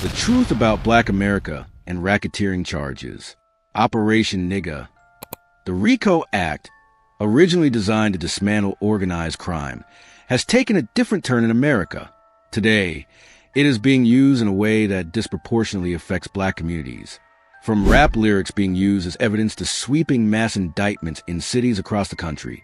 The truth about Black America and racketeering charges. Operation Nigga. The RICO Act, originally designed to dismantle organized crime, has taken a different turn in America. Today, it is being used in a way that disproportionately affects Black communities. From rap lyrics being used as evidence to sweeping mass indictments in cities across the country,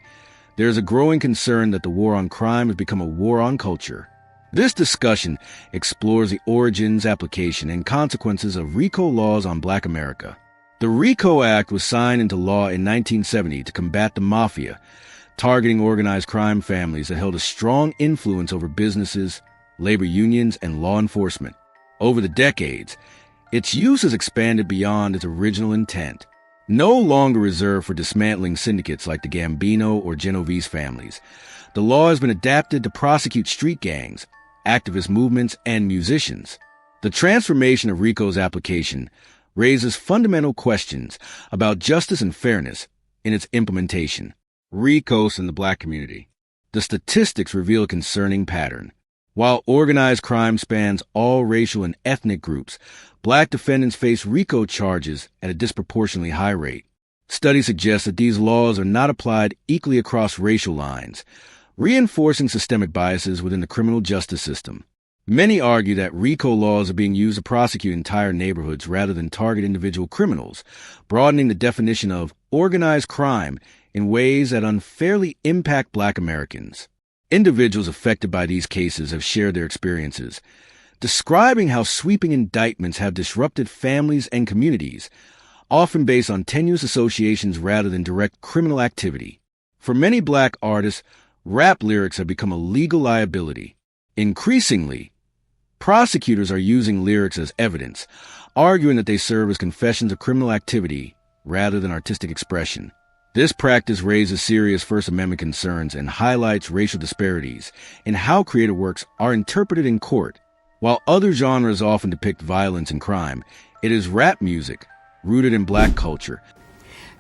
there is a growing concern that the war on crime has become a war on culture. This discussion explores the origins, application, and consequences of RICO laws on Black America. The RICO Act was signed into law in 1970 to combat the mafia, targeting organized crime families that held a strong influence over businesses, labor unions, and law enforcement. Over the decades, its use has expanded beyond its original intent. No longer reserved for dismantling syndicates like the Gambino or Genovese families, the law has been adapted to prosecute street gangs, activist movements, and musicians. The transformation of RICO's application raises fundamental questions about justice and fairness in its implementation. RICOs in the Black community. The statistics reveal a concerning pattern. While organized crime spans all racial and ethnic groups, Black defendants face RICO charges at a disproportionately high rate. Studies suggest that these laws are not applied equally across racial lines, reinforcing systemic biases within the criminal justice system. Many argue that RICO laws are being used to prosecute entire neighborhoods rather than target individual criminals, broadening the definition of organized crime in ways that unfairly impact Black Americans. Individuals affected by these cases have shared their experiences, describing how sweeping indictments have disrupted families and communities, often based on tenuous associations rather than direct criminal activity. For many Black artists, rap lyrics have become a legal liability. Increasingly, prosecutors are using lyrics as evidence, arguing that they serve as confessions of criminal activity rather than artistic expression. This practice raises serious First Amendment concerns and highlights racial disparities in how creative works are interpreted in court. While other genres often depict violence and crime, it is rap music, rooted in Black culture.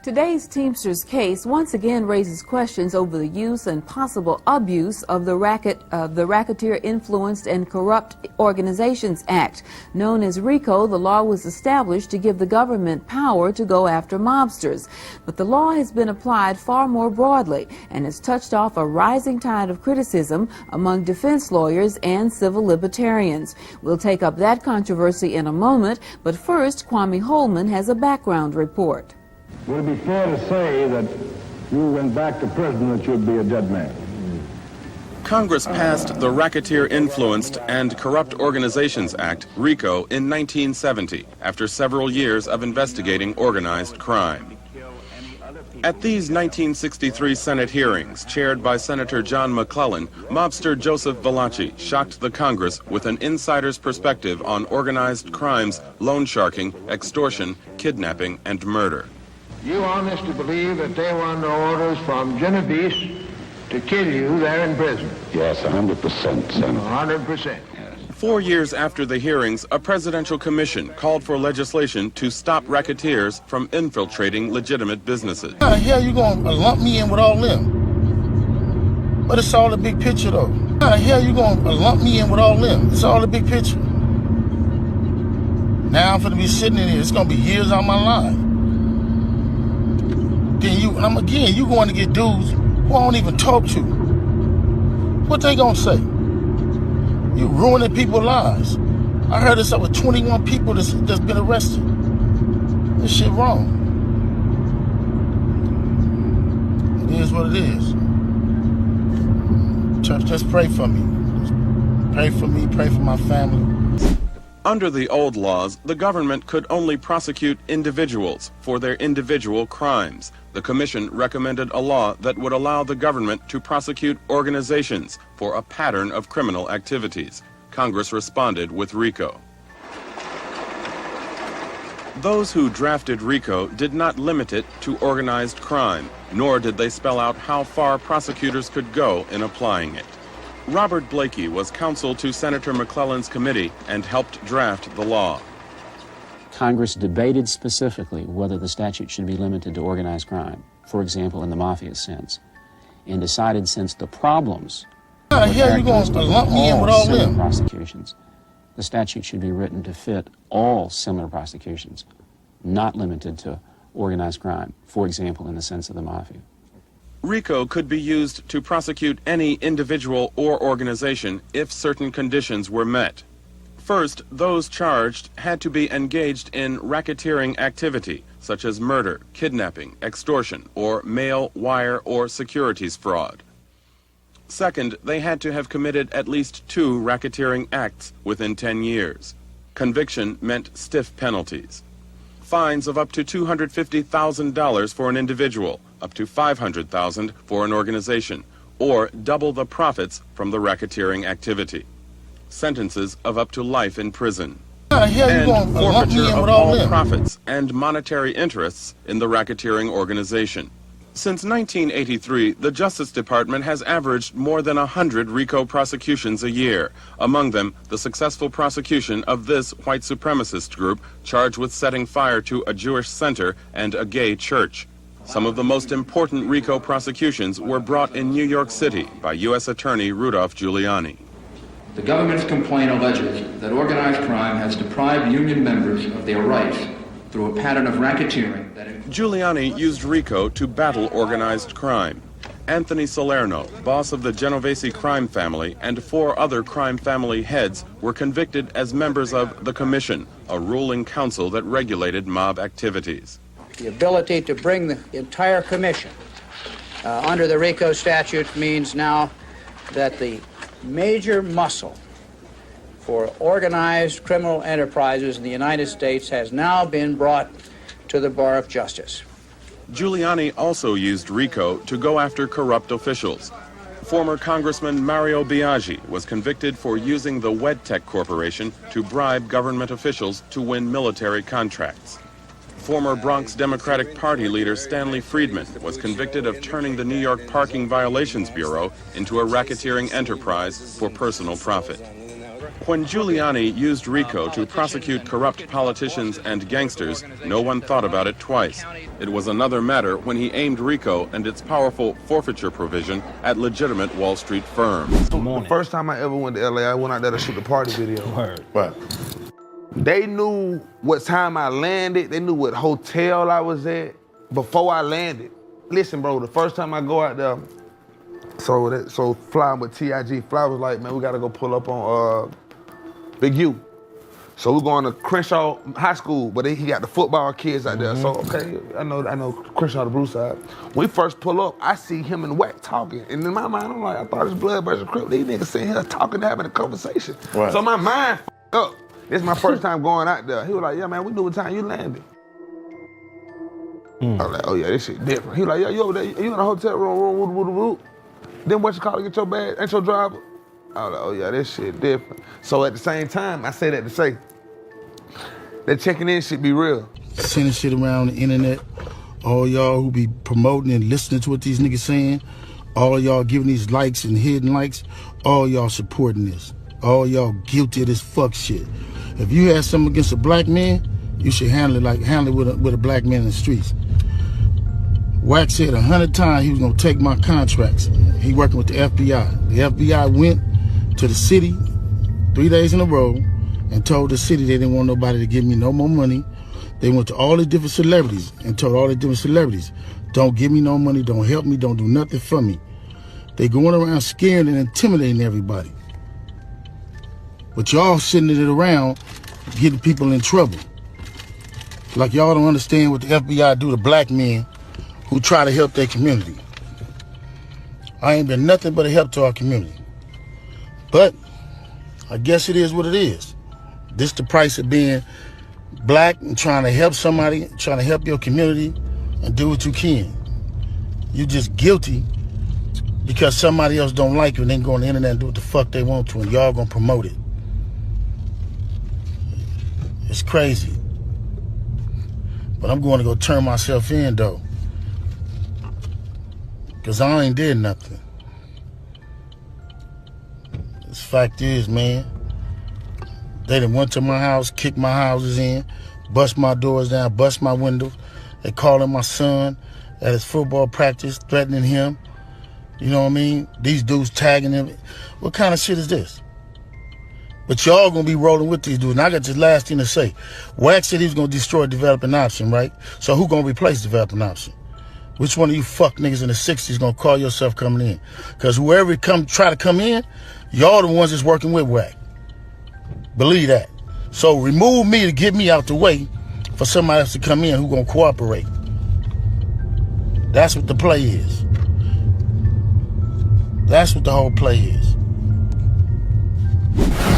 Today's Teamsters case once again raises questions over the use and possible abuse of the Racketeer Influenced and Corrupt Organizations Act. Known as RICO, the law was established to give the government power to go after mobsters. But the law has been applied far more broadly and has touched off a rising tide of criticism among defense lawyers and civil libertarians. We'll take up that controversy in a moment, but first, Kwame Holman has a background report. Would it be fair to say that if you went back to prison that you'd be a dead man? Congress passed the Racketeer Influenced and Corrupt Organizations Act, RICO, in 1970, after several years of investigating organized crime. At these 1963 Senate hearings, chaired by Senator John McClellan, mobster Joseph Valachi shocked the Congress with an insider's perspective on organized crimes, loan sharking, extortion, kidnapping, and murder. You honestly believe that they were under orders from Genovese to kill you there in prison? Yes, 100%, Senator. 100%. 4 years after the hearings, a presidential commission called for legislation to stop racketeers from infiltrating legitimate businesses. How the hell you gonna lump me in with all them? But it's all the big picture, though. How the hell you gonna lump me in with all them? It's all the big picture. Now I'm gonna be sitting in here. It's gonna be years out of my life. Then you going to get dudes who I don't even talk to. What they gonna say? You ruining people's lives. I heard it's over 21 people that's been arrested. This shit wrong. It is what it is. Church, just pray for me. Just pray for me, pray for my family. Under the old laws, the government could only prosecute individuals for their individual crimes. The commission recommended a law that would allow the government to prosecute organizations for a pattern of criminal activities. Congress responded with RICO. Those who drafted RICO did not limit it to organized crime, nor did they spell out how far prosecutors could go in applying it. Robert Blakey was counsel to Senator McClellan's committee and helped draft the law. Congress debated specifically whether the statute should be limited to organized crime, for example, in the mafia sense, and decided since the problems how the hell you gonna lump me in with all them? Prosecutions, the statute should be written to fit all similar prosecutions, not limited to organized crime, for example, in the sense of the mafia. RICO could be used to prosecute any individual or organization if certain conditions were met. First, those charged had to be engaged in racketeering activity, such as murder, kidnapping, extortion, or mail, wire, or securities fraud. Second, they had to have committed at least 2 racketeering acts within 10 years. Conviction meant stiff penalties. Fines of up to $250,000 for an individual, up to $500,000 for an organization, or double the profits from the racketeering activity. Sentences of up to life in prison. And forfeiture of all profits and monetary interests in the racketeering organization. Since 1983, the Justice Department has averaged more than 100 RICO prosecutions a year. Among them, the successful prosecution of this white supremacist group charged with setting fire to a Jewish center and a gay church. Some of the most important RICO prosecutions were brought in New York City by U.S. Attorney Rudolph Giuliani. The government's complaint alleges that organized crime has deprived union members of their rights through a pattern of racketeering that... Giuliani used RICO to battle organized crime. Anthony Salerno, boss of the Genovese crime family, and 4 other crime family heads were convicted as members of the Commission, a ruling council that regulated mob activities. The ability to bring the entire commission under the RICO statute means now that the major muscle for organized criminal enterprises in the United States has now been brought to the bar of justice. Giuliani also used RICO to go after corrupt officials. Former Congressman Mario Biaggi was convicted for using the WedTech Corporation to bribe government officials to win military contracts. Former Bronx Democratic Party leader Stanley Friedman was convicted of turning the New York Parking Violations Bureau into a racketeering enterprise for personal profit. When Giuliani used RICO to prosecute corrupt politicians and gangsters, no one thought about it twice. It was another matter when he aimed RICO and its powerful forfeiture provision at legitimate Wall Street firms. The first time I ever went to LA, I went out there to shoot a party video. Right. They knew what time I landed. They knew what hotel I was at before I landed. Listen, bro, the first time I go out there, so flying with TIG, Fly was like, man, we gotta go pull up on Big U. So we're going to Crenshaw High School, but he got the football kids out there. So, okay, I know Crenshaw, the Bruce side. When we first pull up, I see him and Wack talking. And in my mind, I'm like, I thought it's blood versus Crip. These niggas sitting here talking, having a conversation. Right. So my mind up. This is my first time going out there. He was like, yeah, man, we knew what time you landed. I was like, oh yeah, this shit different. He was like, yeah, you over there, you in a hotel room, Then what you call it, get your bag, ain't your driver? I was like, oh yeah, this shit different. So at the same time, I say that to say, that checking in shit be real. Sending shit around the internet, all y'all who be promoting and listening to what these niggas saying, all y'all giving these likes and hidden likes, all y'all supporting this. All y'all guilty of this fuck shit. If you had something against a black man, you should handle it with a black man in the streets. Wack said 100 times he was gonna take my contracts. He working with the FBI. The FBI went to the city 3 days in a row and told the city they didn't want nobody to give me no more money. They went to all the different celebrities and told all the different celebrities, don't give me no money, don't help me, don't do nothing for me. They going around scaring and intimidating everybody. But y'all sitting it around getting people in trouble. Like y'all don't understand what the FBI do to black men who try to help their community. I ain't been nothing but a help to our community. But I guess it is what it is. This the price of being black and trying to help somebody, trying to help your community and do what you can. You just guilty because somebody else don't like you and they can go on the internet and do what the fuck they want to and y'all gonna promote it. It's crazy. But I'm going to go turn myself in though. Cause I ain't did nothing. This fact is, man, they done went to my house, kicked my houses in, bust my doors down, bust my windows. They calling my son at his football practice, threatening him. You know what I mean? These dudes tagging him. What kind of shit is this? But y'all gonna be rolling with these dudes. And I got this last thing to say. Wack said he was gonna destroy developing option, right? So who gonna replace developing option? Which one of you fuck niggas in the 60s gonna call yourself coming in? Because whoever try to come in, y'all the ones that's working with Wack. Believe that. So remove me to get me out the way for somebody else to come in who gonna cooperate. That's what the play is. That's what the whole play is.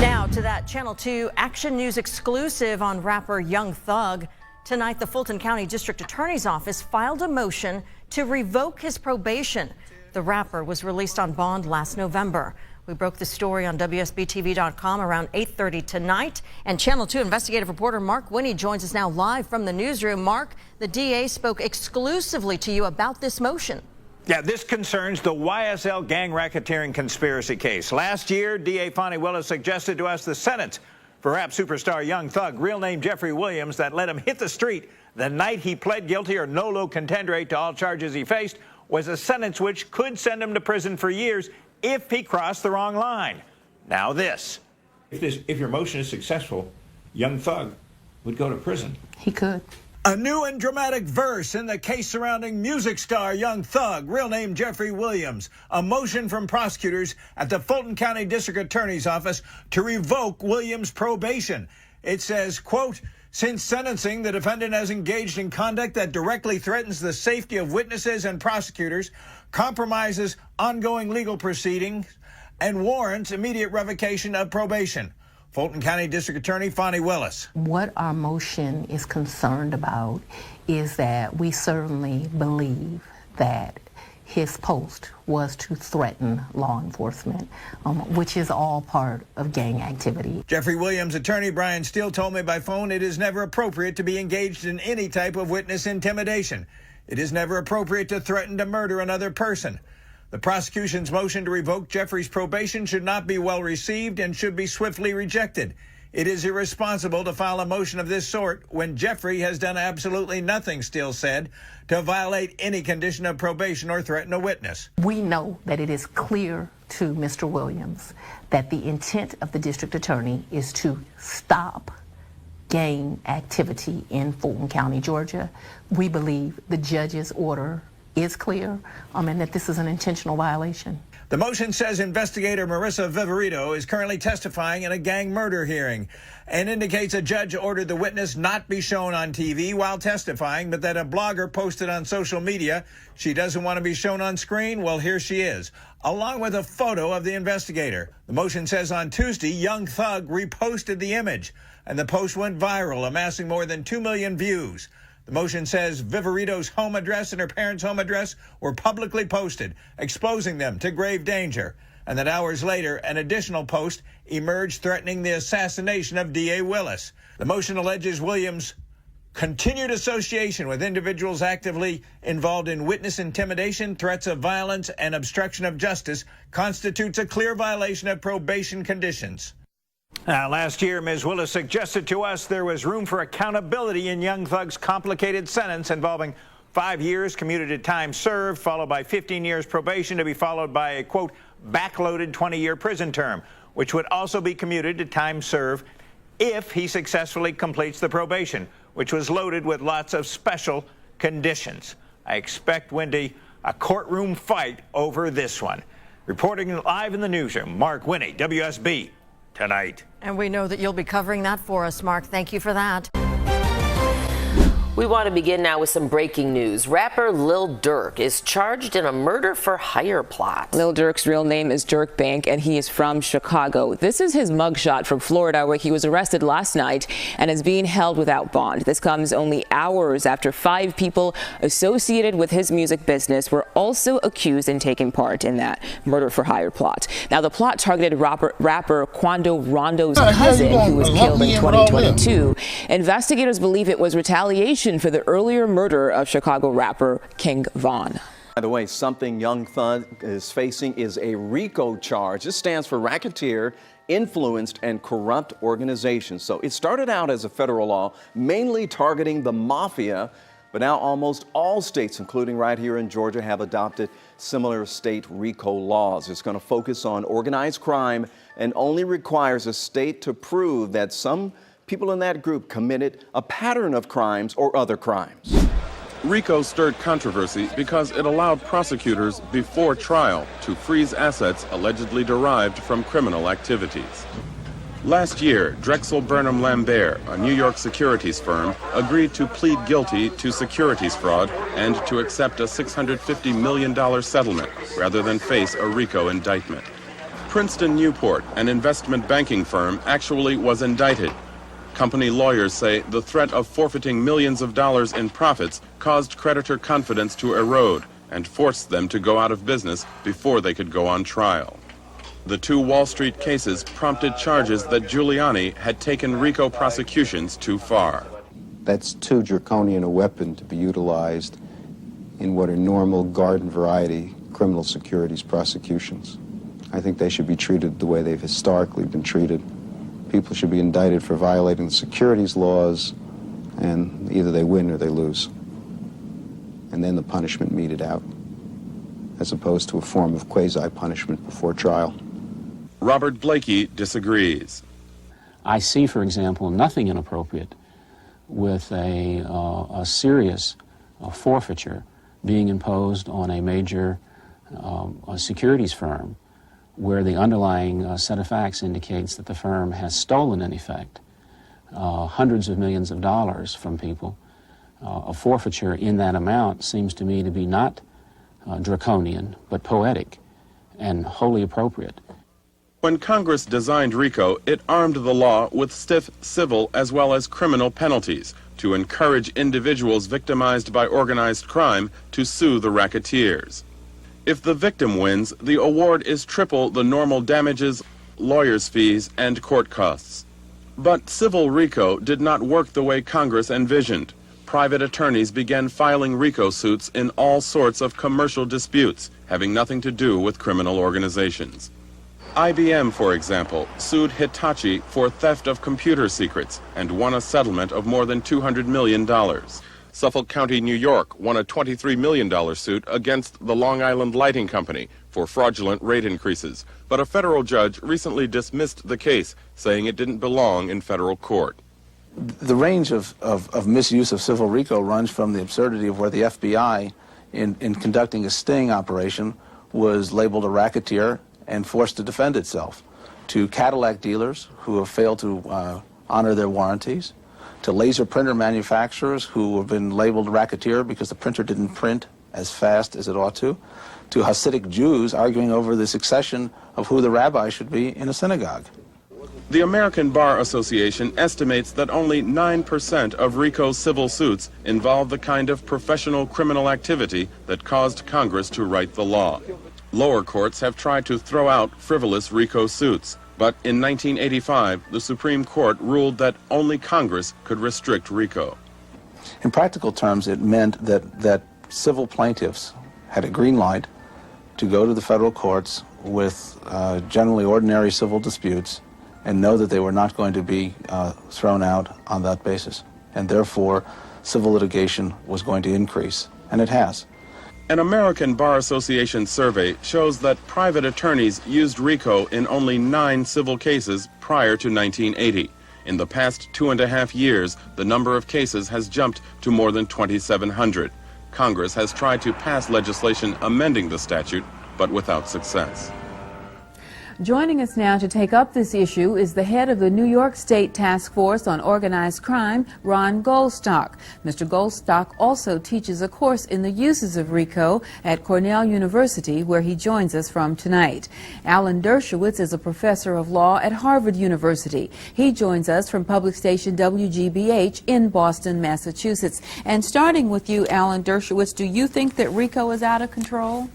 Now to that Channel 2 Action News exclusive on rapper Young Thug. Tonight, the Fulton County District Attorney's Office filed a motion to revoke his probation. The rapper was released on bond last November. We broke the story on WSBTV.com around 8:30 tonight. And Channel 2 investigative reporter Mark Winnie joins us now live from the newsroom. Mark, the DA spoke exclusively to you about this motion. Yeah, this concerns the YSL gang racketeering conspiracy case. Last year, DA Fonnie Willis suggested to us the sentence for rap superstar Young Thug, real name Jeffrey Williams, that let him hit the street the night he pled guilty or nolo contendere to all charges he faced, was a sentence which could send him to prison for years if he crossed the wrong line. Now this. If your motion is successful, Young Thug would go to prison. He could. A new and dramatic verse in the case surrounding music star Young Thug, real name Jeffrey Williams. A motion from prosecutors at the Fulton County District Attorney's Office to revoke Williams' probation. It says, quote, since sentencing, the defendant has engaged in conduct that directly threatens the safety of witnesses and prosecutors, compromises ongoing legal proceedings, and warrants immediate revocation of probation. Fulton County District Attorney Fonnie Willis. What our motion is concerned about is that we certainly believe that his post was to threaten law enforcement, which is all part of gang activity. Jeffrey Williams' attorney Brian Steele told me by phone it is never appropriate to be engaged in any type of witness intimidation. It is never appropriate to threaten to murder another person. The prosecution's motion to revoke Jeffrey's probation should not be well received and should be swiftly rejected. It is irresponsible to file a motion of this sort when Jeffrey has done absolutely nothing, Steele said, to violate any condition of probation or threaten a witness. We know that it is clear to Mr. Williams that the intent of the district attorney is to stop gang activity in Fulton County, Georgia. We believe the judge's order is clear, and that this is an intentional violation. The motion says investigator Marissa Viverito is currently testifying in a gang murder hearing and indicates a judge ordered the witness not be shown on TV while testifying, but that a blogger posted on social media she doesn't want to be shown on screen. Well, here she is, along with a photo of the investigator. The motion says on Tuesday, Young Thug reposted the image, and the post went viral, amassing more than 2 million views. The motion says Viverito's home address and her parents' home address were publicly posted, exposing them to grave danger, and that hours later, an additional post emerged threatening the assassination of D.A. Willis. The motion alleges Williams' continued association with individuals actively involved in witness intimidation, threats of violence, and obstruction of justice constitutes a clear violation of probation conditions. Now, last year, Ms. Willis suggested to us there was room for accountability in Young Thug's complicated sentence involving 5 years commuted at time served, followed by 15 years probation to be followed by a, quote, backloaded 20-year prison term, which would also be commuted to time served if he successfully completes the probation, which was loaded with lots of special conditions. I expect, Wendy, a courtroom fight over this one. Reporting live in the newsroom, Mark Winnie, WSB Tonight. And we know that you'll be covering that for us, Mark. Thank you for that. We want to begin now with some breaking news. Rapper Lil Durk is charged in a murder for hire plot. Lil Durk's real name is Dirk Bank, and he is from Chicago. This is his mugshot from Florida, where he was arrested last night and is being held without bond. This comes only hours after 5 people associated with his music business were also accused and taking part in that murder for hire plot. Now, the plot targeted rapper Quando Rondo's cousin, who was killed in 2022. Investigators believe it was retaliation for the earlier murder of Chicago rapper King Von. By the way, something Young Thug is facing is a RICO charge. This stands for Racketeer, Influenced, and Corrupt Organizations. So it started out as a federal law, mainly targeting the mafia, but now almost all states, including right here in Georgia, have adopted similar state RICO laws. It's going to focus on organized crime and only requires a state to prove that some people in that group committed a pattern of crimes or other crimes. RICO stirred controversy because it allowed prosecutors before trial to freeze assets allegedly derived from criminal activities. Last year, Drexel Burnham Lambert, a New York securities firm, agreed to plead guilty to securities fraud and to accept a $650 million settlement rather than face a RICO indictment. Princeton Newport, an investment banking firm, actually was indicted. Company lawyers say the threat of forfeiting millions of dollars in profits caused creditor confidence to erode and forced them to go out of business before they could go on trial. The two Wall Street cases prompted charges that Giuliani had taken RICO prosecutions too far. That's too draconian a weapon to be utilized in what are normal garden variety criminal securities prosecutions. I think they should be treated the way they've historically been treated. People should be indicted for violating the securities laws, and either they win or they lose. And then the punishment meted out, as opposed to a form of quasi-punishment before trial. Robert Blakey disagrees. I see, for example, nothing inappropriate with a serious forfeiture being imposed on a major securities firm where the underlying set of facts indicates that the firm has stolen, in effect, hundreds of millions of dollars from people. A forfeiture in that amount seems to me to be not draconian, but poetic and wholly appropriate. When Congress designed RICO, it armed the law with stiff civil as well as criminal penalties to encourage individuals victimized by organized crime to sue the racketeers. If the victim wins, the award is triple the normal damages, lawyers' fees, and court costs. But civil RICO did not work the way Congress envisioned. Private attorneys began filing RICO suits in all sorts of commercial disputes, having nothing to do with criminal organizations. IBM, for example, sued Hitachi for theft of computer secrets and won a settlement of more than $200 million. Suffolk County, New York, won a $23 million suit against the Long Island Lighting Company for fraudulent rate increases, but a federal judge recently dismissed the case, saying it didn't belong in federal court. The range of misuse of civil RICO runs from the absurdity of where the FBI, in conducting a sting operation, was labeled a racketeer and forced to defend itself, to Cadillac dealers who have failed to honor their warranties, to laser printer manufacturers who have been labeled racketeer because the printer didn't print as fast as it ought to Hasidic Jews arguing over the succession of who the rabbi should be in a synagogue. The American Bar Association estimates that only 9% of RICO civil suits involve the kind of professional criminal activity that caused Congress to write the law. Lower courts have tried to throw out frivolous RICO suits, but in 1985, the Supreme Court ruled that only Congress could restrict RICO. In practical terms, it meant that civil plaintiffs had a green light to go to the federal courts with generally ordinary civil disputes and know that they were not going to be thrown out on that basis. And therefore, civil litigation was going to increase, and it has. An American Bar Association survey shows that private attorneys used RICO in only 9 civil cases prior to 1980. In the past 2.5 years, the number of cases has jumped to more than 2,700. Congress has tried to pass legislation amending the statute, but without success. Joining us now to take up this issue is the head of the New York State Task Force on Organized Crime, Ron Goldstock. Mr. Goldstock also teaches a course in the uses of RICO at Cornell University, where he joins us from tonight. Alan Dershowitz is a professor of law at Harvard University. He joins us from public station WGBH in Boston, Massachusetts. And starting with you, Alan Dershowitz, do you think that RICO is out of control?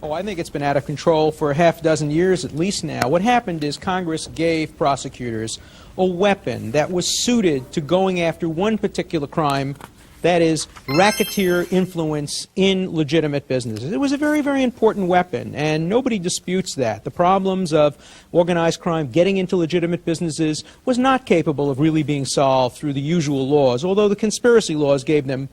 Oh, I think it's been out of control for a half dozen years at least now. What happened is Congress gave prosecutors a weapon that was suited to going after one particular crime, that is racketeer influence in legitimate businesses. It was a very, very important weapon, and nobody disputes that. The problems of organized crime getting into legitimate businesses was not capable of really being solved through the usual laws, although the conspiracy laws gave them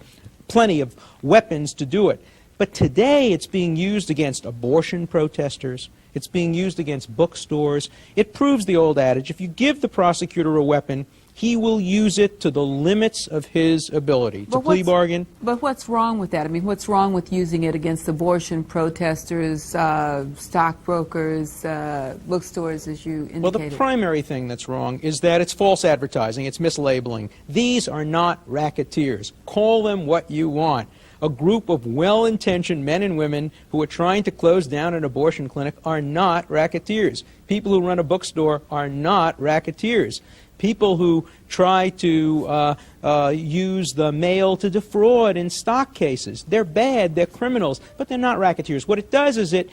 plenty of weapons to do it. But today it's being used against abortion protesters. It's being used against bookstores. It proves the old adage, if you give the prosecutor a weapon, he will use it to the limits of his ability to plea bargain. But what's wrong with that? I mean, what's wrong with using it against abortion protesters, stockbrokers, bookstores, as you indicated? Well, the primary thing that's wrong is that it's false advertising. It's mislabeling. These are not racketeers. Call them what you want. A group of well-intentioned men and women who are trying to close down an abortion clinic are not racketeers. People who run a bookstore are not racketeers. People who try to use the mail to defraud in stock cases, they're bad, they're criminals, but they're not racketeers. What it does is it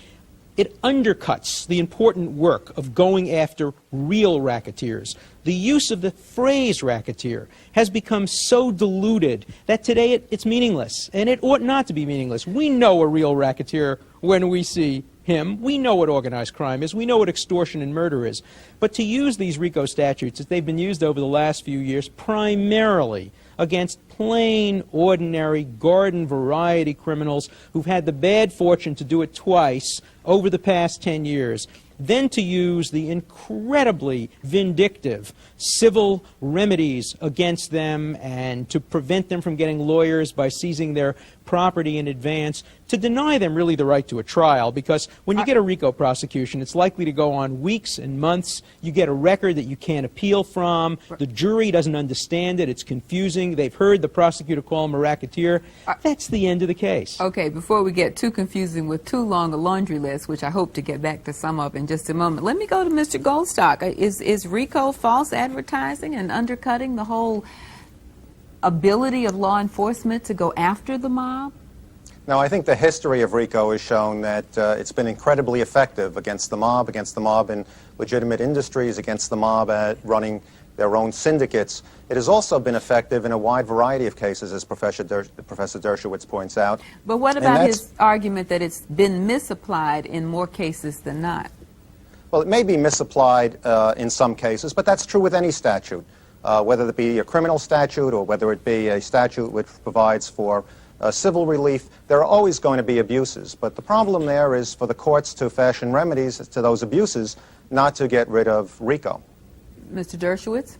undercuts the important work of going after real racketeers. The use of the phrase racketeer has become so diluted that today it's meaningless, and it ought not to be meaningless. We know a real racketeer when we see him. We know what organized crime is. We know what extortion and murder is. But to use these RICO statutes, as they've been used over the last few years, primarily against plain, ordinary, garden variety criminals who've had the bad fortune to do it twice over the past 10 years, then to use the incredibly vindictive civil remedies against them and to prevent them from getting lawyers by seizing their property in advance, to deny them really the right to a trial, because when you get a RICO prosecution, it's likely to go on weeks and months. You get a record that you can't appeal from. The jury doesn't understand it. It's confusing. They've heard the prosecutor call him a racketeer. That's the end of the case. Okay, before we get too confusing with too long a laundry list, which I hope to get back to some of in just a moment, let me go to Mr. Goldstock. Is RICO false advertising and undercutting the whole ability of law enforcement to go after the mob? No, I think the history of RICO has shown that it's been incredibly effective against the mob in legitimate industries, against the mob at running their own syndicates. It has also been effective in a wide variety of cases, as Professor Dershowitz points out. But what about his argument that it's been misapplied in more cases than not? Well, it may be misapplied in some cases, but that's true with any statute. Whether it be a criminal statute or whether it be a statute which provides for civil relief, there are always going to be abuses. But the problem there is for the courts to fashion remedies to those abuses, not to get rid of RICO. Mr. Dershowitz?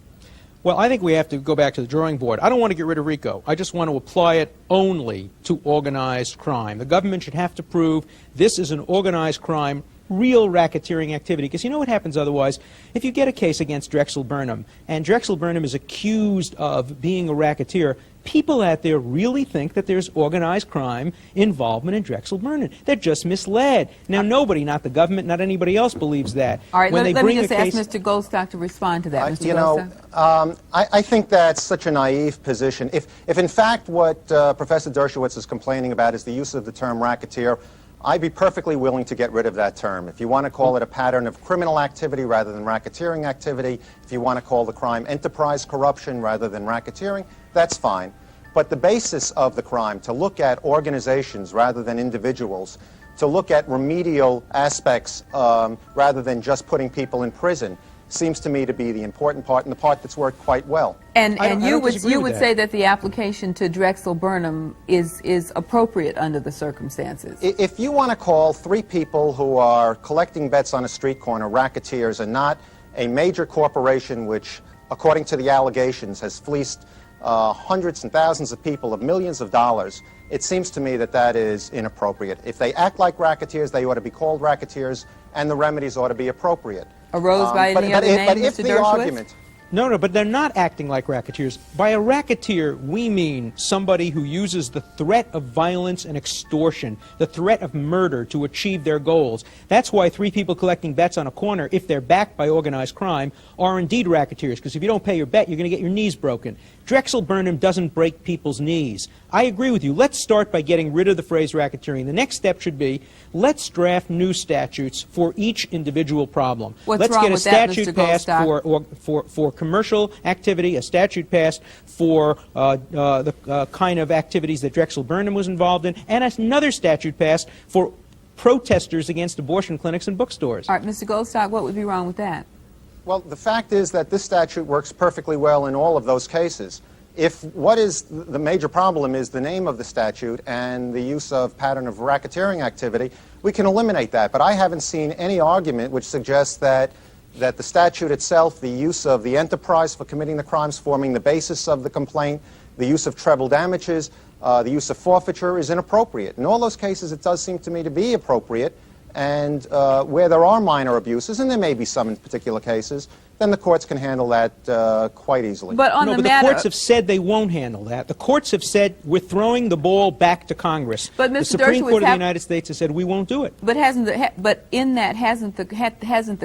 Well, I think we have to go back to the drawing board. I don't want to get rid of RICO. I just want to apply it only to organized crime. The government should have to prove this is an organized crime, real racketeering activity. Because you know what happens otherwise? If you get a case against Drexel Burnham, and Drexel Burnham is accused of being a racketeer, people out there really think that there's organized crime involvement in Drexel Burnham. They're just misled. Now, nobody, not the government, not anybody else, believes that. All right, let me just ask Mr. Goldstock to respond to that. Mr. Goldstock? I think that's such a naive position. If in fact what Professor Dershowitz is complaining about is the use of the term racketeer, I'd be perfectly willing to get rid of that term. If you want to call it a pattern of criminal activity rather than racketeering activity, if you want to call the crime enterprise corruption rather than racketeering, that's fine. But the basis of the crime, to look at organizations rather than individuals, to look at remedial aspects rather than just putting people in prison, seems to me to be the important part and the part that's worked quite well. And you would say that the application to Drexel Burnham is appropriate under the circumstances? If you want to call 3 people who are collecting bets on a street corner racketeers and not a major corporation which, according to the allegations, has fleeced hundreds and thousands of people of millions of dollars, it seems to me that that is inappropriate. If they act like racketeers, they ought to be called racketeers, and the remedies ought to be appropriate. Arose by any other name, Mr. Dershowitz? No, but they're not acting like racketeers. By a racketeer, we mean somebody who uses the threat of violence and extortion, the threat of murder to achieve their goals. That's why 3 people collecting bets on a corner, if they're backed by organized crime, are indeed racketeers, because if you don't pay your bet, you're going to get your knees broken. Drexel Burnham doesn't break people's knees. I agree with you. Let's start by getting rid of the phrase racketeering. The next step should be, let's draft new statutes for each individual problem. Let's get a statute passed for commercial activity, a statute passed for the kind of activities that Drexel Burnham was involved in, and another statute passed for protesters against abortion clinics and bookstores. All right, Mr. Goldstock, what would be wrong with that? Well, the fact is that this statute works perfectly well in all of those cases. If what is the major problem is the name of the statute and the use of pattern of racketeering activity, we can eliminate that. But I haven't seen any argument which suggests that the statute itself, the use of the enterprise for committing the crimes forming the basis of the complaint, the use of treble damages, the use of forfeiture is inappropriate. In all those cases, it does seem to me to be appropriate. And where there are minor abuses, and there may be some in particular cases, then the courts can handle that quite easily. But the courts have said they won't handle that. The courts have said we're throwing the ball back to Congress. But the Mr. Supreme Dershowitz Court of the United States has said we won't do it. But hasn't the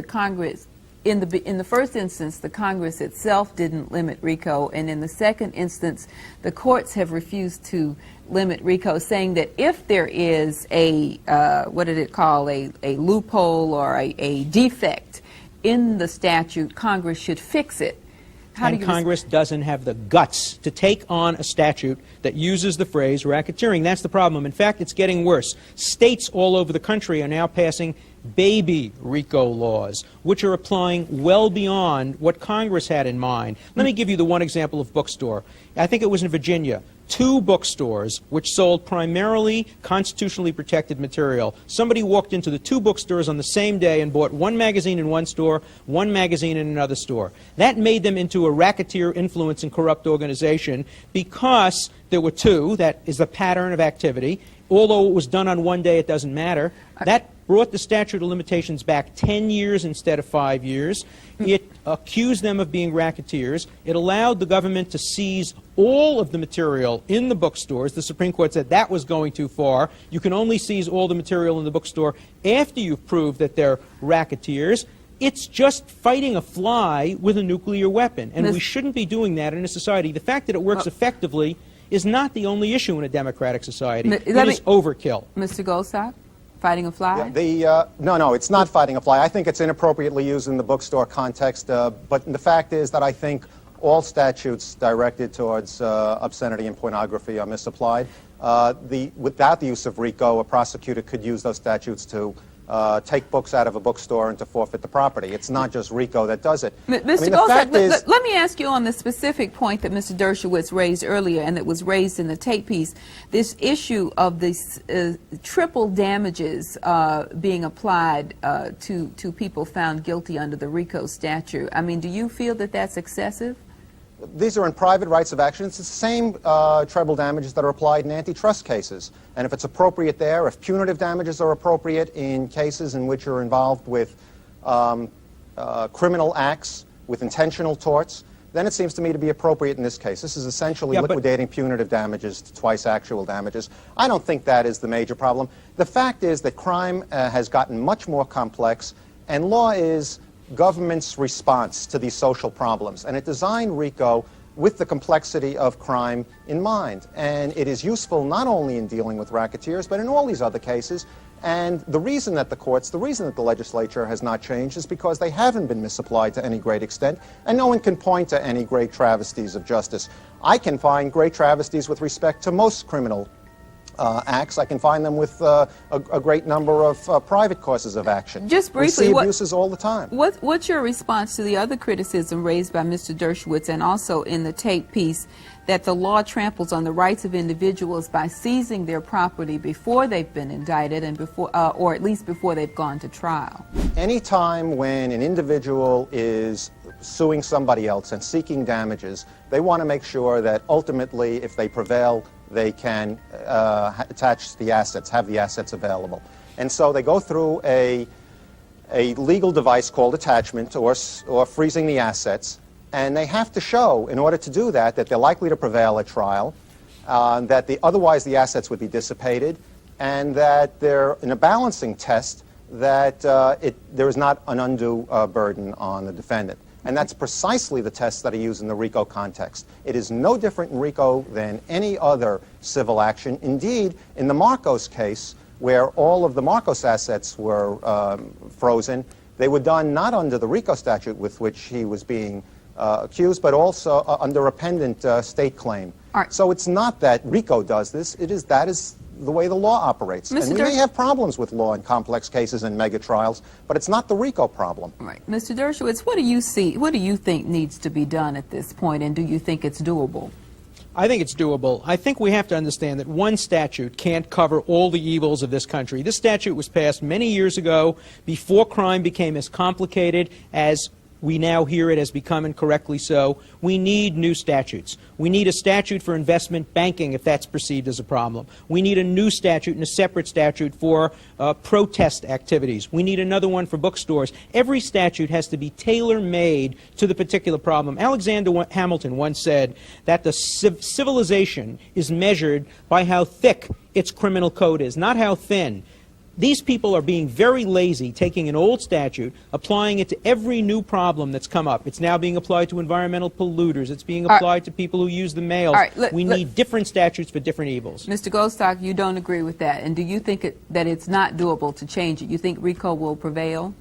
Congress, in the first instance, the Congress itself didn't limit RICO, and in the second instance, the courts have refused to limit RICO, saying that if there is a what did it call, a loophole or a defect in the statute, Congress should fix it. And Congress doesn't have the guts to take on a statute that uses the phrase racketeering. That's the problem. In fact, it's getting worse. States all over the country are now passing baby RICO laws, which are applying well beyond what Congress had in mind. Let me give you the one example of bookstore. I think it was in Virginia. 2 bookstores which sold primarily constitutionally protected material. Somebody walked into the 2 bookstores on the same day and bought 1 magazine in one store, 1 magazine in another store. That made them into a racketeer, influence, and corrupt organization because there were 2. That is a pattern of activity. Although it was done on one day, it doesn't matter. That brought the statute of limitations back 10 years instead of 5 years. It accused them of being racketeers. It allowed the government to seize all of the material in the bookstores. The Supreme Court said that was going too far. You can only seize all the material in the bookstore after you've proved that they're racketeers. It's just fighting a fly with a nuclear weapon, and we shouldn't be doing that in a society. The fact that it works effectively is not the only issue in a democratic society. It is overkill. Mr. Goldstock, fighting a fly? No, it's not fighting a fly. I think it's inappropriately used in the bookstore context, but the fact is that I think all statutes directed towards obscenity and pornography are misapplied. Without the use of RICO, a prosecutor could use those statutes to take books out of a bookstore and to forfeit the property. It's not just RICO that does it. Mr. Goldstock, let me ask you on the specific point that Mr. Dershowitz raised earlier and that was raised in the tape piece, this issue of these triple damages being applied to people found guilty under the RICO statute. I mean, do you feel that that's excessive? These are in private rights of action. It's the same treble damages that are applied in antitrust cases. And if it's appropriate there, if punitive damages are appropriate in cases in which you're involved with criminal acts, with intentional torts, then it seems to me to be appropriate in this case. This is essentially liquidating punitive damages to twice actual damages. I don't think that is the major problem. The fact is that crime has gotten much more complex, and law is government's response to these social problems. And it designed RICO with the complexity of crime in mind. And it is useful not only in dealing with racketeers, but in all these other cases. And the reason that the reason that the legislature has not changed is because they haven't been misapplied to any great extent, and no one can point to any great travesties of justice. I can find great travesties with respect to most criminal acts. I can find them with a great number of private causes of action. Just briefly, we see abuses all the time. What's your response to the other criticism raised by Mr. Dershowitz and also in the tape piece that the law tramples on the rights of individuals by seizing their property before they've been indicted and before, or at least before they've gone to trial? Any time when an individual is suing somebody else and seeking damages, they want to make sure that ultimately, if they prevail, they can attach the assets, have the assets available. And so they go through a legal device called attachment or freezing the assets, and they have to show, in order to do that, that they're likely to prevail at trial, that otherwise the assets would be dissipated, and that they're in a balancing test that there is not an undue burden on the defendant. And that's precisely the test that I use in the RICO context. It is no different in RICO than any other civil action. Indeed, in the Marcos case, where all of the Marcos assets were frozen, they were done not under the RICO statute with which he was being accused, but also under a pendant state claim. So it's not that RICO does this, that is the way the law operates. And we may have problems with law in complex cases and mega trials, but it's not the RICO problem. Right. Mr. Dershowitz, what do you think needs to be done at this point, and do you think it's doable? I think it's doable. I think we have to understand that one statute can't cover all the evils of this country. This statute was passed many years ago, before crime became as complicated as we now hear it has become, and correctly so. We need new statutes. We need a statute for investment banking if that's perceived as a problem. We need a new statute and a separate statute for protest activities. We need another one for bookstores. Every statute has to be tailor-made to the particular problem. Alexander Hamilton once said that the civilization is measured by how thick its criminal code is, not how thin. These people are being very lazy, taking an old statute, applying it to every new problem that's come up. It's now being applied to environmental polluters. It's being applied to people who use the mails. We need different statutes for different evils. Mr. Goldstock, you don't agree with that. And do you think that it's not doable to change it? You think RICO will prevail?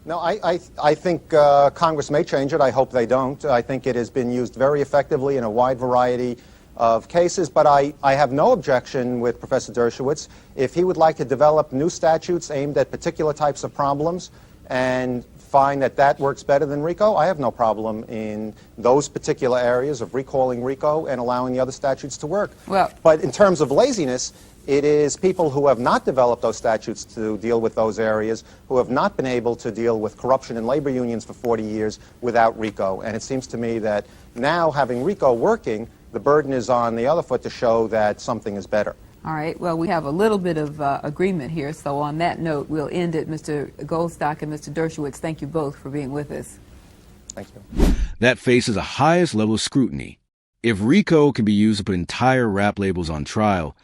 No, I think Congress may change it. I hope they don't. I think it has been used very effectively in a wide variety of cases, but I have no objection with Professor Dershowitz if he would like to develop new statutes aimed at particular types of problems and find that that works better than RICO. I have no problem in those particular areas of recalling RICO and allowing the other statutes to work. But in terms of laziness, it is people who have not developed those statutes to deal with those areas, who have not been able to deal with corruption in labor unions for 40 years without RICO. And it seems to me that now, having RICO working, the burden is on the other foot to show that something is better. All right. Well, we have a little bit of agreement here. So on that note, we'll end it. Mr. Goldstock and Mr. Dershowitz, thank you both for being with us. Thank you. That faces the highest level of scrutiny. If RICO can be used to put entire rap labels on trial,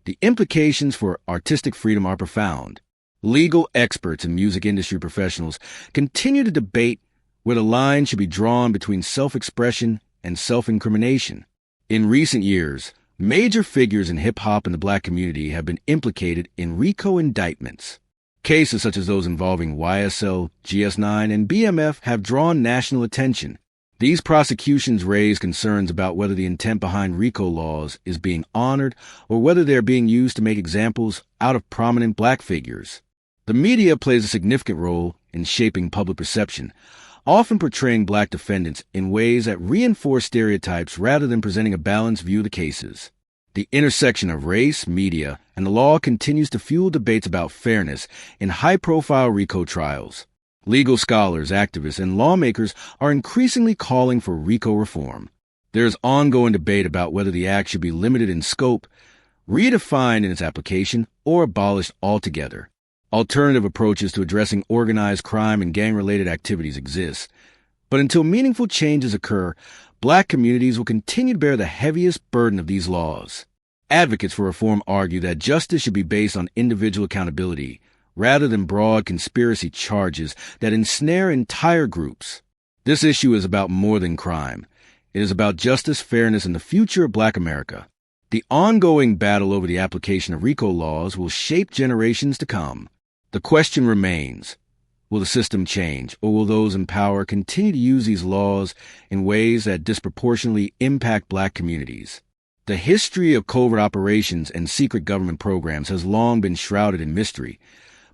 the implications for artistic freedom are profound. Legal experts and music industry professionals continue to debate where the line should be drawn between self-expression and self-incrimination. In recent years, major figures in hip-hop and the black community have been implicated in RICO indictments. Cases such as those involving YSL, GS9, and BMF have drawn national attention. These prosecutions raise concerns about whether the intent behind RICO laws is being honored or whether they are being used to make examples out of prominent black figures. The media plays a significant role in shaping public perception, often portraying black defendants in ways that reinforce stereotypes rather than presenting a balanced view of the cases. The intersection of race, media, and the law continues to fuel debates about fairness in high-profile RICO trials. Legal scholars, activists, and lawmakers are increasingly calling for RICO reform. There is ongoing debate about whether the act should be limited in scope, redefined in its application, or abolished altogether. Alternative approaches to addressing organized crime and gang-related activities exist. But until meaningful changes occur, black communities will continue to bear the heaviest burden of these laws. Advocates for reform argue that justice should be based on individual accountability, rather than broad conspiracy charges that ensnare entire groups. This issue is about more than crime. It is about justice, fairness, and the future of black America. The ongoing battle over the application of RICO laws will shape generations to come. The question remains, will the system change, or will those in power continue to use these laws in ways that disproportionately impact black communities? The history of covert operations and secret government programs has long been shrouded in mystery,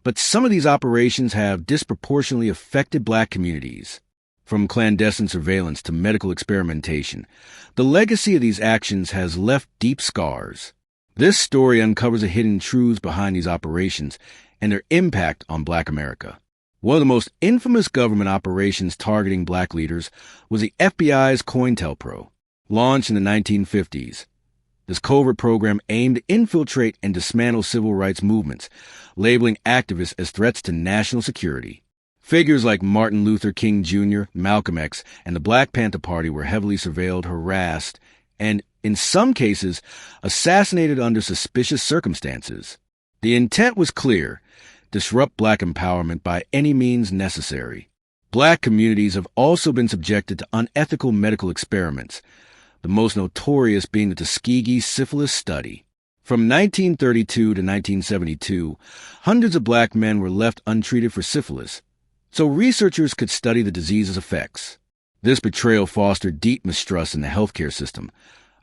but some of these operations have disproportionately affected black communities. From clandestine surveillance to medical experimentation, the legacy of these actions has left deep scars. This story uncovers the hidden truths behind these operations and their impact on black America. One of the most infamous government operations targeting black leaders was the FBI's COINTELPRO, launched in the 1950s. This covert program aimed to infiltrate and dismantle civil rights movements, labeling activists as threats to national security. Figures like Martin Luther King Jr., Malcolm X, and the Black Panther Party were heavily surveilled, harassed, and, in some cases, assassinated under suspicious circumstances. The intent was clear: disrupt black empowerment by any means necessary. Black communities have also been subjected to unethical medical experiments, the most notorious being the Tuskegee syphilis study. From 1932 to 1972, hundreds of black men were left untreated for syphilis, so researchers could study the disease's effects. This betrayal fostered deep mistrust in the healthcare system,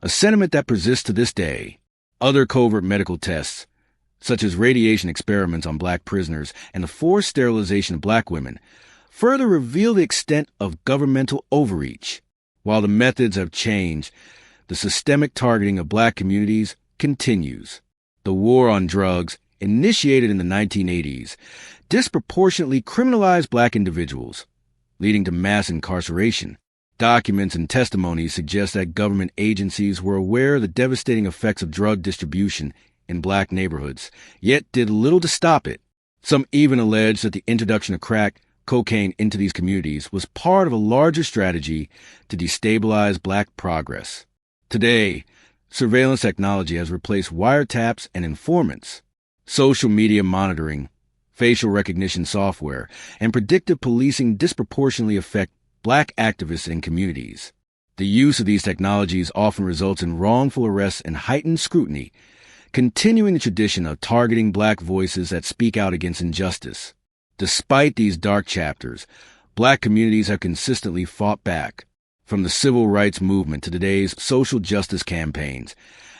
a sentiment that persists to this day. Other covert medical tests, such as radiation experiments on black prisoners and the forced sterilization of black women, further reveal the extent of governmental overreach. While the methods have changed, the systemic targeting of black communities continues. The war on drugs, initiated in the 1980s, disproportionately criminalized black individuals, leading to mass incarceration. Documents and testimonies suggest that government agencies were aware of the devastating effects of drug distribution in black neighborhoods, yet did little to stop it. Some even allege that the introduction of crack cocaine into these communities was part of a larger strategy to destabilize black progress. Today, surveillance technology has replaced wiretaps and informants. Social media monitoring, facial recognition software, and predictive policing disproportionately affect black activists in communities. The use of these technologies often results in wrongful arrests and heightened scrutiny, continuing the tradition of targeting black voices that speak out against injustice. Despite these dark chapters, black communities have consistently fought back. From the civil rights movement to today's social justice campaigns,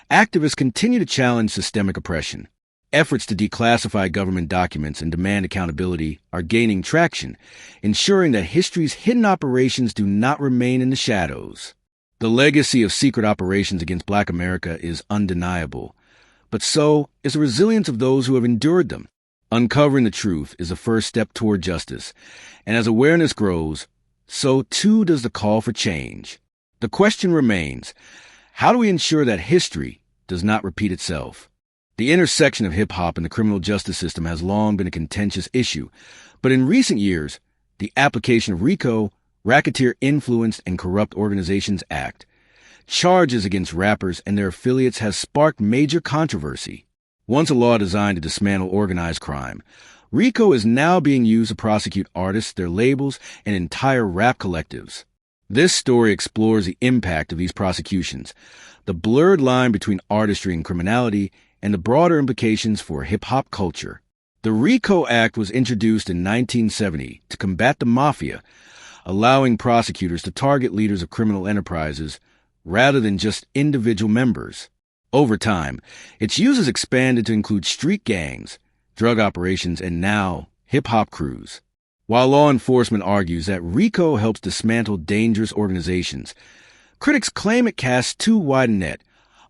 activists continue to challenge systemic oppression. Efforts to declassify government documents and demand accountability are gaining traction, ensuring that history's hidden operations do not remain in the shadows. The legacy of secret operations against Black America is undeniable, but so is the resilience of those who have endured them. Uncovering the truth is the first step toward justice, and as awareness grows, so too does the call for change. The question remains, how do we ensure that history does not repeat itself? The intersection of hip-hop and the criminal justice system has long been a contentious issue, but in recent years, the application of RICO, Racketeer Influenced and Corrupt Organizations Act, charges against rappers and their affiliates has sparked major controversy. Once a law designed to dismantle organized crime, RICO is now being used to prosecute artists, their labels, and entire rap collectives. This story explores the impact of these prosecutions, the blurred line between artistry and criminality, and the broader implications for hip-hop culture. The RICO Act was introduced in 1970 to combat the mafia, allowing prosecutors to target leaders of criminal enterprises rather than just individual members. Over time, its use has expanded to include street gangs, drug operations, and now hip-hop crews. While law enforcement argues that RICO helps dismantle dangerous organizations, critics claim it casts too wide a net,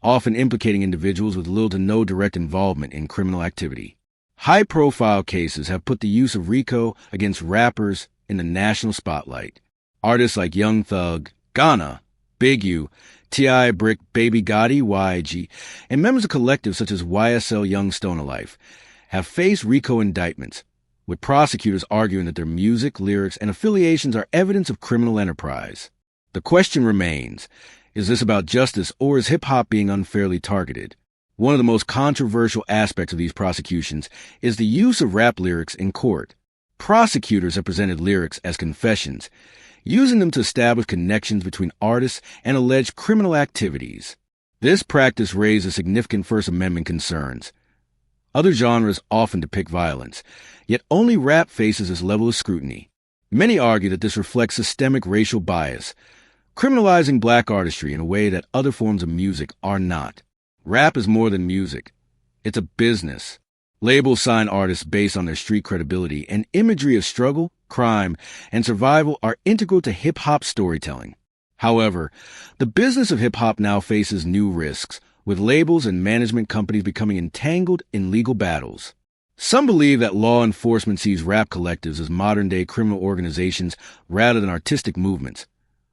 often implicating individuals with little to no direct involvement in criminal activity. High-profile cases have put the use of RICO against rappers in the national spotlight. Artists like Young Thug, Ghana, Big U, T.I. Brick, Baby Gotti, YG, and members of collectives such as YSL Young Stoner Life have faced RICO indictments, with prosecutors arguing that their music, lyrics, and affiliations are evidence of criminal enterprise. The question remains, is this about justice or is hip-hop being unfairly targeted? One of the most controversial aspects of these prosecutions is the use of rap lyrics in court. Prosecutors have presented lyrics as confessions, using them to establish connections between artists and alleged criminal activities. This practice raises significant First Amendment concerns. Other genres often depict violence, yet only rap faces this level of scrutiny. Many argue that this reflects systemic racial bias, criminalizing black artistry in a way that other forms of music are not. Rap is more than music. It's a business. Labels sign artists based on their street credibility, and imagery of struggle, crime, and survival are integral to hip-hop storytelling. However, the business of hip-hop now faces new risks, with labels and management companies becoming entangled in legal battles. Some believe that law enforcement sees rap collectives as modern-day criminal organizations rather than artistic movements,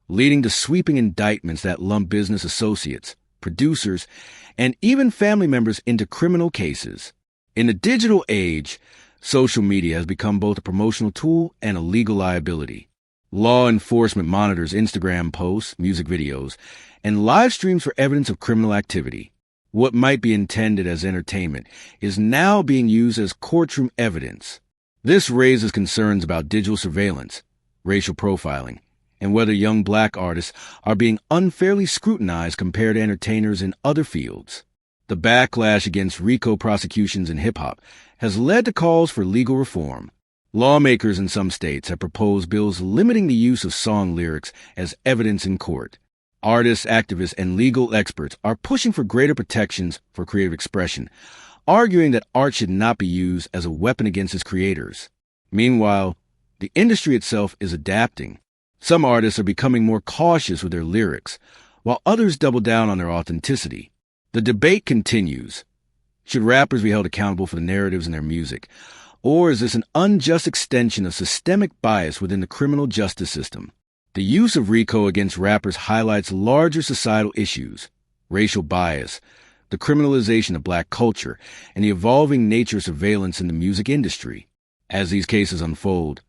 leading to sweeping indictments that lump business associates, producers, and even family members into criminal cases. In the digital age, social media has become both a promotional tool and a legal liability. Law enforcement monitors Instagram posts, music videos, and live streams for evidence of criminal activity. What might be intended as entertainment is now being used as courtroom evidence. This raises concerns about digital surveillance, racial profiling, and whether young black artists are being unfairly scrutinized compared to entertainers in other fields. The backlash against RICO prosecutions in hip-hop has led to calls for legal reform. Lawmakers in some states have proposed bills limiting the use of song lyrics as evidence in court. Artists, activists, and legal experts are pushing for greater protections for creative expression, arguing that art should not be used as a weapon against its creators. Meanwhile, the industry itself is adapting. Some artists are becoming more cautious with their lyrics, while others double down on their authenticity. The debate continues. Should rappers be held accountable for the narratives in their music? Or is this an unjust extension of systemic bias within the criminal justice system? The use of RICO against rappers highlights larger societal issues: racial bias, the criminalization of black culture, and the evolving nature of surveillance in the music industry. As these cases unfold,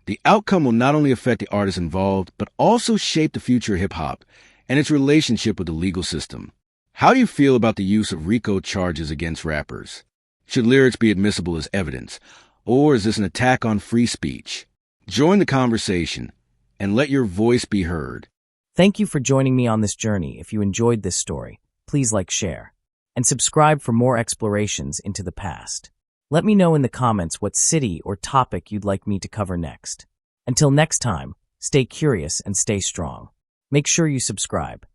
the outcome will not only affect the artists involved, but also shape the future of hip-hop and its relationship with the legal system. How do you feel about the use of RICO charges against rappers? Should lyrics be admissible as evidence, or is this an attack on free speech? Join the conversation and let your voice be heard. Thank you for joining me on this journey. If you enjoyed this story, please like, share, and subscribe for more explorations into the past. Let me know in the comments what city or topic you'd like me to cover next. Until next time, stay curious and stay strong. Make sure you subscribe.